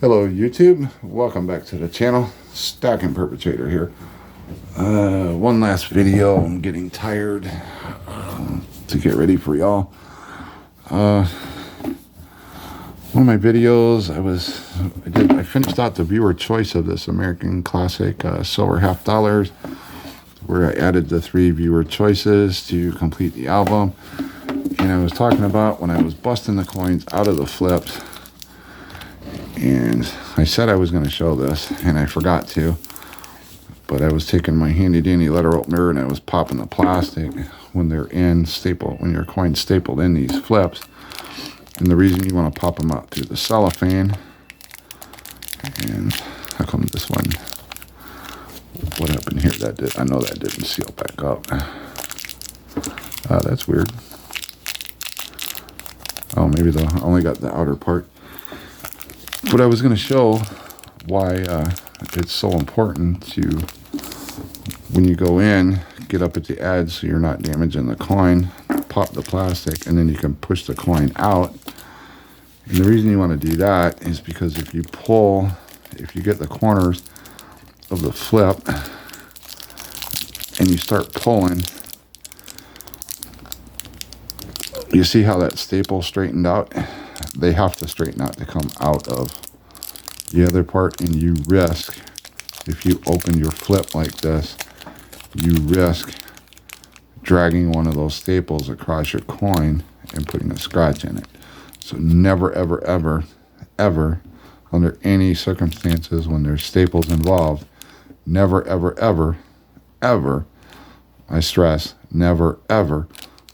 Hello YouTube, welcome back to the channel. Stacking Perpetrator here. One last video. I'm getting tired to get ready for y'all. One of my videos, I finished out the viewer choice of this American Classic silver half dollars, where I added the 3 viewer choices to complete the album. And I was talking about when I was busting the coins out of the flips. And I said I was going to show this, and I forgot to. But I was taking my handy dandy letter opener and I was popping the plastic when they're when your coin's stapled in these flips. And the reason you want to pop them out through the cellophane, and how come this one, what happened here? I know that didn't seal back up. That's weird. Oh, maybe I only got the outer part. But I was going to show why it's so important to, when you go in, get up at the edge so you're not damaging the coin, pop the plastic, and then you can push the coin out. And the reason you want to do that is because if you get the corners of the flip and you start pulling, you see how that staple straightened out? They have to straighten out to come out of the other part, and you risk, if you open your flip like this, you risk dragging one of those staples across your coin and putting a scratch in it. So never, ever, ever, ever, under any circumstances when there's staples involved, never, ever, ever, ever, I stress, never, ever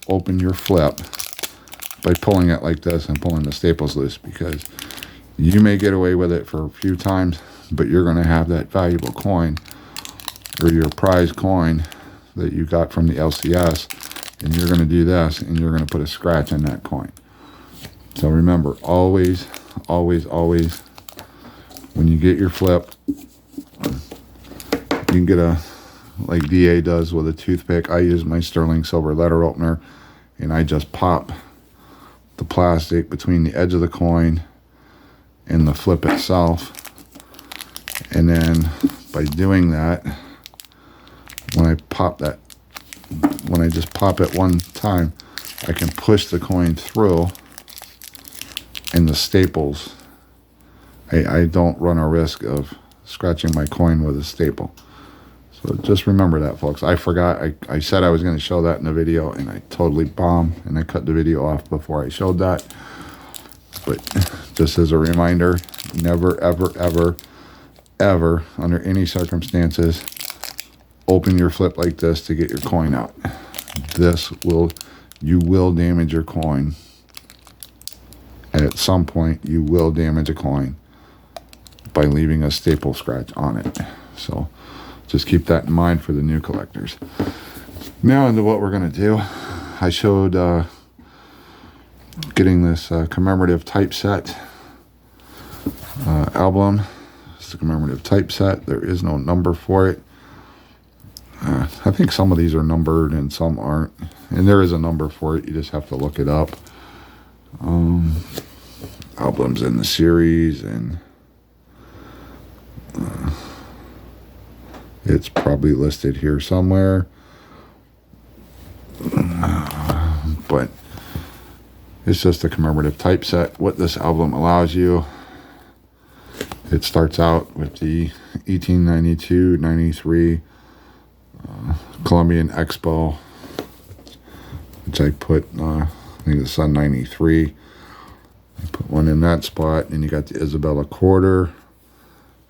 open your flip by pulling it like this and pulling the staples loose, because you may get away with it for a few times, but you're going to have that valuable coin or your prize coin that you got from the LCS, and you're going to do this and you're going to put a scratch in that coin. So remember, always, always, always, when you get your flip, you can get like DA does with a toothpick. I use my sterling silver letter opener, and I just pop the plastic between the edge of the coin and the flip itself. And then by doing that, when I just pop it one time, I can push the coin through, and the staples, I don't run a risk of scratching my coin with a staple. So just remember that, folks. I forgot. I said I was going to show that in the video, and I totally bombed, and I cut the video off before I showed that. But just as a reminder, never, ever, ever, ever, under any circumstances, open your flip like this to get your coin out. You will damage your coin. At some point, you will damage a coin by leaving a staple scratch on it. So just keep that in mind for the new collectors. Now into what we're going to do. I showed getting this commemorative typeset album. It's the commemorative typeset. There is no number for it. I think some of these are numbered and some aren't. And there is a number for it. You just have to look it up. Albums in the series, and it's probably listed here somewhere. But it's just a commemorative typeset. What this album allows you, it starts out with the 1892-93 Colombian Expo, which I put, I think it's on 93. I put one in that spot, and you got the Isabella quarter,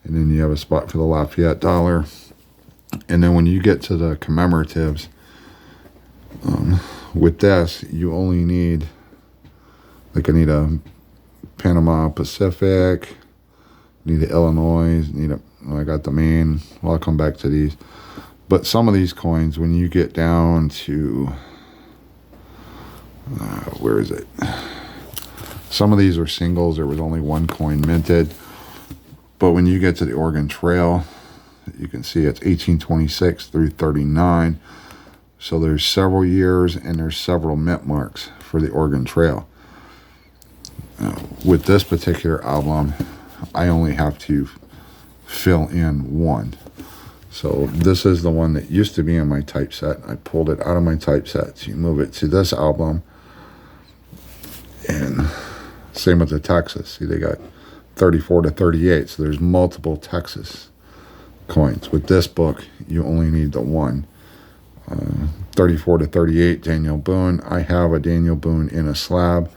and then you have a spot for the Lafayette dollar. And then when you get to the commemoratives, with this, you only need, like I need a Panama Pacific, need the Illinois, I got the Maine. Well, I'll come back to these. But some of these coins, when you get down to, where is it? Some of these are singles. There was only one coin minted. But when you get to the Oregon Trail, you can see it's 1826 through 39. So there's several years and there's several mint marks for the Oregon Trail. With this particular album, I only have to fill in one. So this is the one that used to be in my typeset. I pulled it out of my typeset to move it to this album. And same with the Texas. See, they got 34 to 38. So there's multiple Texas coins. With this book, you only need the one. 34 to 38, Daniel Boone. I have a Daniel Boone in a slab.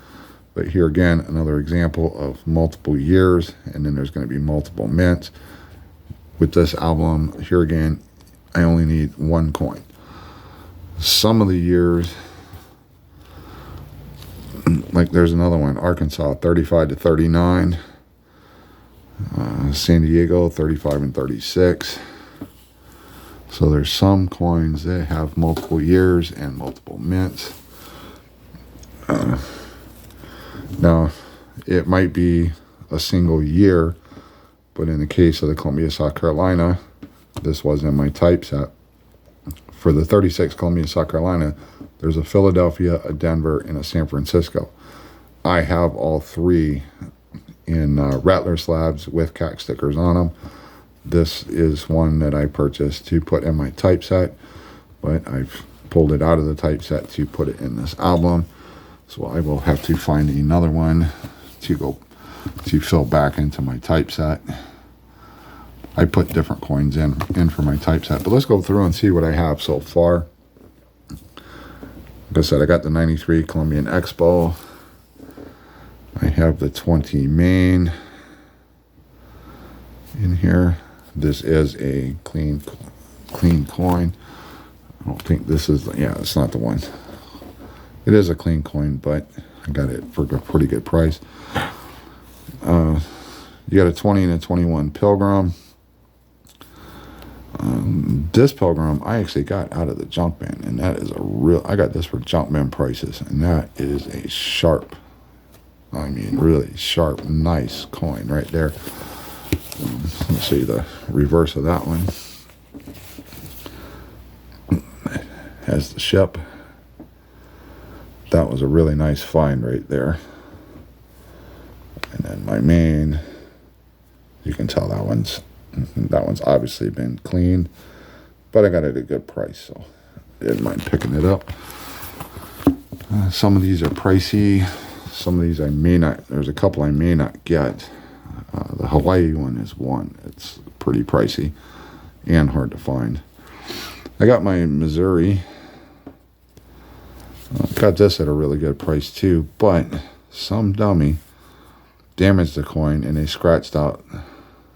But here again, another example of multiple years. And then there's going to be multiple mints. With this album, here again, I only need one coin. Some of the years, like there's another one, Arkansas, 35 to 39. San Diego, 35 and 36. So there's some coins that have multiple years and multiple mints. Now, it might be a single year, but in the case of the Columbia, South Carolina, this was in my typeset. For the 36 Columbia, South Carolina, there's a Philadelphia, a Denver, and a San Francisco. I have all three in Rattler slabs with CAC stickers on them. This is one that I purchased to put in my typeset, but I've pulled it out of the typeset to put it in this album. So I will have to find another one to fill back into my typeset. I put different coins in for my typeset, but let's go through and see what I have so far. Like I said, I got the 93 Columbian Expo. I have the 20 main in here. This is a clean coin. I don't think this is, yeah, it's not the one. It is a clean coin, but I got it for a pretty good price. You got a 20 and a 21 Pilgrim. This Pilgrim I actually got out of the junk bin, and that is I got this for junk bin prices, and that is a sharp, I mean really sharp, nice coin right there. Let's see the reverse of that one. Has the ship. That was a really nice find right there. And then my main, you can tell that one's obviously been cleaned, but I got it at a good price, so I didn't mind picking it up. Some of these are pricey. Some of these I may not, there's a couple I may not get. The Hawaii one is one. It's pretty pricey and hard to find. I got my Missouri. Got this at a really good price too, but some dummy damaged the coin and they scratched out.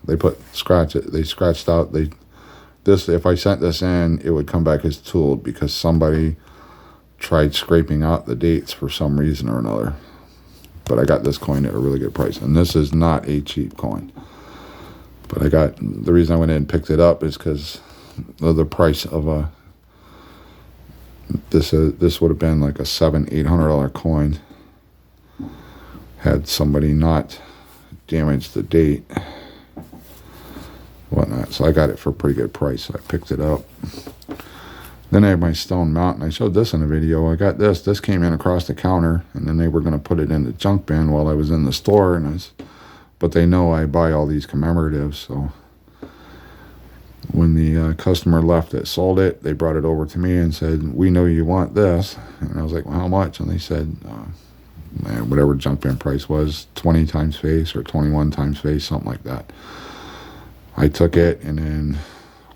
They scratched out. If I sent this in, it would come back as tooled because somebody tried scraping out the dates for some reason or another. But I got this coin at a really good price, and this is not a cheap coin. But the reason I went in and picked it up is because of the price of this would have been like a $700-800 coin had somebody not damaged the date, whatnot. So I got it for a pretty good price. So I picked it up. Then I have my Stone Mountain. I showed this in a video. I got this. This came in across the counter, and then they were going to put it in the junk bin while I was in the store. But they know I buy all these commemoratives. So when the customer left that sold it, they brought it over to me and said, "We know you want this." And I was like, "Well, how much?" And they said, whatever junk bin price was, 20 times face or 21 times face, something like that. I took it, and then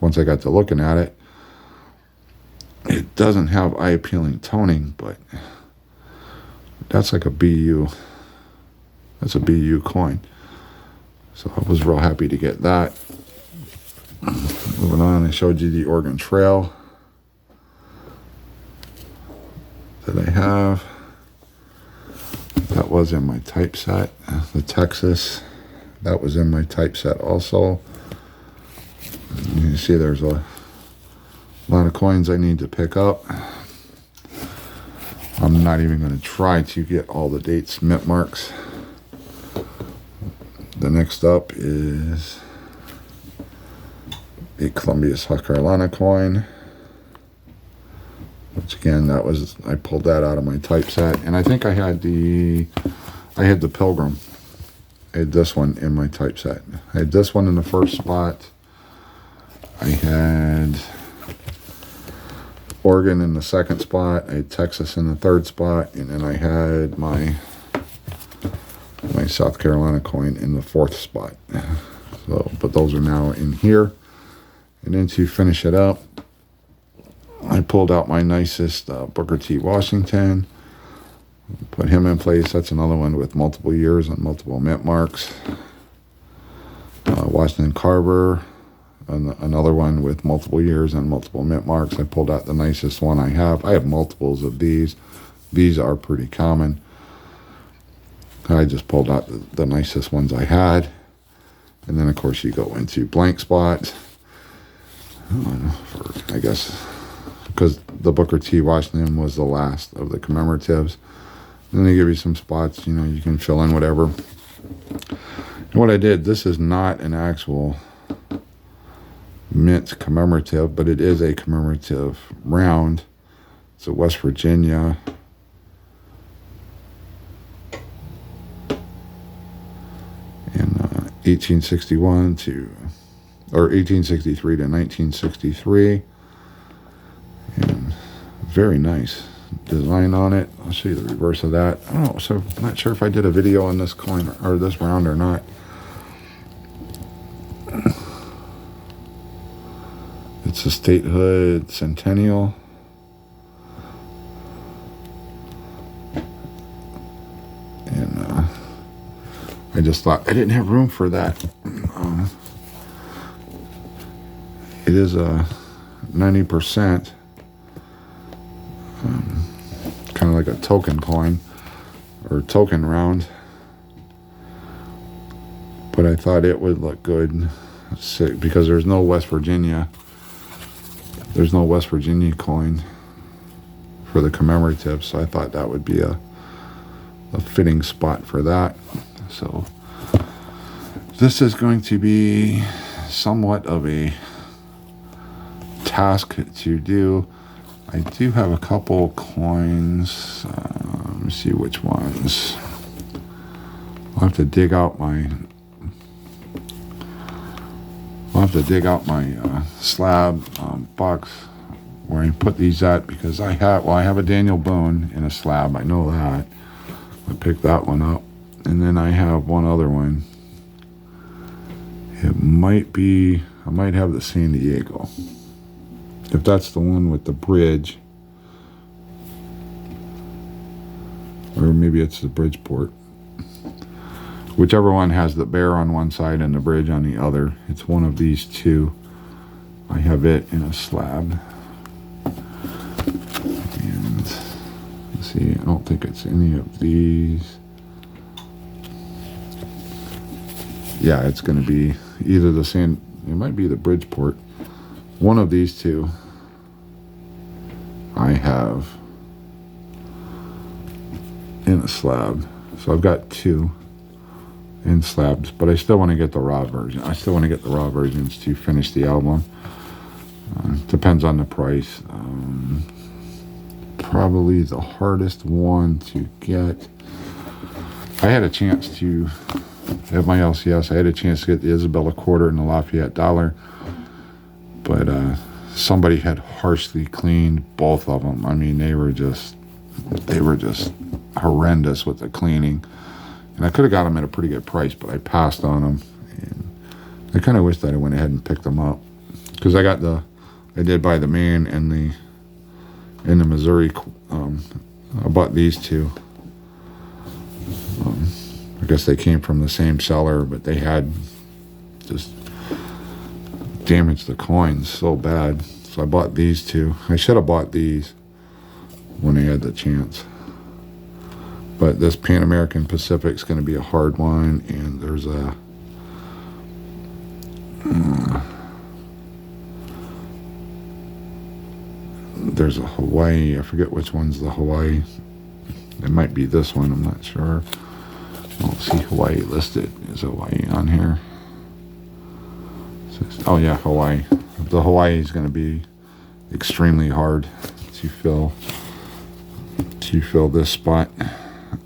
once I got to looking at it, it doesn't have eye-appealing toning, but that's like a BU. That's a BU coin. So I was real happy to get that. Moving on, I showed you the Oregon Trail that I have. That was in my typeset. The Texas, that was in my typeset also. You see there's a lot of coins I need to pick up. I'm not even going to try to get all the dates, mint marks. The next up is a Columbia, South Carolina coin. Which again, I pulled that out of my typeset. And I think I had the Pilgrim. I had this one in my typeset. I had this one in the first spot. I had Oregon in the second spot. I had Texas in the third spot, and then I had my South Carolina coin in the fourth spot. So, but those are now in here. And then to finish it up, I pulled out my nicest Booker T. Washington, put him in place. That's another one with multiple years and multiple mint marks. Washington Carver, another one with multiple years and multiple mint marks. I pulled out the nicest one I have. I have multiples of these. These are pretty common. I just pulled out the nicest ones I had. And then, of course, you go into blank spots. I guess, because the Booker T. Washington was the last of the commemoratives. And then they give you some spots, you know, you can fill in whatever. And what I did, this is not an actual mint commemorative, but it is a commemorative round. It's a West Virginia. In 1861 to, or 1863 to 1963. And very nice design on it. I'll show you the reverse of that. I don't know, so I'm not sure if I did a video on this coin or this round or not. It's a statehood centennial. And I just thought I didn't have room for that. It is a 90%, kind of like a token coin or token round. But I thought it would look good because there's no West Virginia. There's no West Virginia coin for the commemorative, so I thought that would be a fitting spot for that. So this is going to be somewhat of a task to do. I do have a couple coins. Let me see which ones. I'll have to dig out my slab box where I put these at, because I have a Daniel Boone in a slab. I know that. I picked that one up. And then I have one other one. It might be, I might have the San Diego. If that's the one with the bridge. Or maybe it's the Bridgeport. Whichever one has the bear on one side and the bridge on the other. It's one of these two. I have it in a slab. And let's see, I don't think it's any of these. Yeah, it's going to be either the same, it might be the Bridgeport. One of these two I have in a slab. So I've got two in slabs, but I still want to get the raw version. I still want to get the raw versions to finish the album. Depends on the price. Probably the hardest one to get. I had a chance to have my LCS. I had a chance to get the Isabella quarter and the Lafayette dollar, but somebody had harshly cleaned both of them. I mean, they were just horrendous with the cleaning. And I could have got them at a pretty good price, but I passed on them. And I kind of wish that I went ahead and picked them up, because I did buy the Maine and the Missouri. I bought these two. I guess they came from the same seller, but they had just damaged the coins so bad. So I bought these two. I should have bought these when I had the chance. But this Pan American Pacific's going to be a hard one, and there's a Hawaii. I forget which one's the Hawaii. It might be this one. I'm not sure. I don't see Hawaii listed. Is Hawaii on here? Oh yeah, Hawaii. The Hawaii is going to be extremely hard to fill this spot.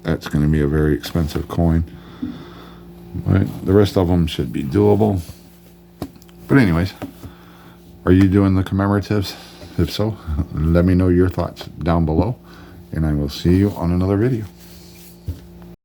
That's going to be a very expensive coin. Right, the rest of them should be doable. But anyways, are you doing the commemoratives? If so, let me know your thoughts down below, and I will see you on another video.